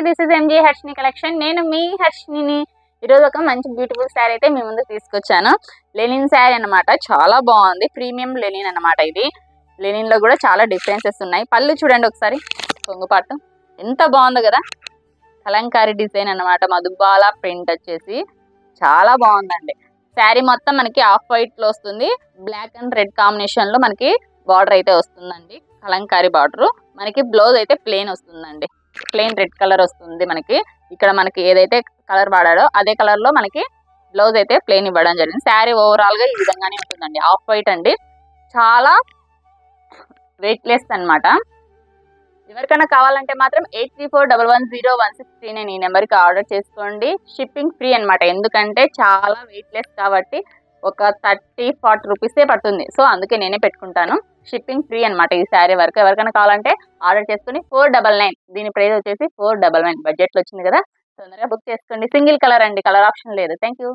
This is MJ Harshini collection. నేను మీ హర్షిని. ఈరోజు ఒక మంచి బ్యూటిఫుల్ శారీ అయితే మీ ముందు తీసుకొచ్చాను. లెనిన్ శారీ అనమాట, చాలా బాగుంది. ప్రీమియం లెనిన్ అనమాట. ఇది లెనిన్ లో కూడా చాలా డిఫరెన్సెస్ ఉన్నాయి. పళ్ళు చూడండి ఒకసారి, కొంగుపాటు ఎంత బాగుందో కదా. కలంకారీ డిజైన్ అనమాట, మధుబాల ప్రింట్ వచ్చేసి చాలా బాగుందండి. శారీ మొత్తం మనకి ఆఫ్ వైట్ లో వస్తుంది. బ్లాక్ అండ్ రెడ్ కాంబినేషన్ లో మనకి బార్డర్ అయితే వస్తుందండి. కలంకారీ బార్డర్. మనకి బ్లౌజ్ అయితే ప్లెయిన్ వస్తుందండి. ప్లెయిన్ రెడ్ కలర్ వస్తుంది. మనకి ఇక్కడ మనకి ఏదైతే కలర్ వాడాడో అదే కలర్ లో మనకి బ్లౌజ్ అయితే ప్లెయిన్ ఇవ్వడం జరిగింది. శారీ ఓవరాల్ గా ఈ విధంగానే ఉంటుందండి. ఆఫ్ వైట్ అండి, చాలా వెయిట్ లెస్ అనమాట. ఎవరికైనా కావాలంటే మాత్రం 8341101639 ఈ నెంబర్కి ఆర్డర్ చేసుకోండి. షిప్పింగ్ ఫ్రీ అనమాట. ఎందుకంటే చాలా వెయిట్ లెస్ కాబట్టి ఒక 30-40 రూపీసే పడుతుంది. సో అందుకే నేనే పెట్టుకుంటాను. షిప్పింగ్ ఫ్రీ అనమాట ఈ శారీ వరకు. ఎవరికైనా కావాలంటే ఆర్డర్ చేసుకుని 499. దీని ప్రైస్ వచ్చేసి 499. బడ్జెట్లో వచ్చింది కదా, తొందరగా బుక్ చేసుకోండి. సింగిల్ కలర్ అండి, కలర్ ఆప్షన్ లేదు. Thank you.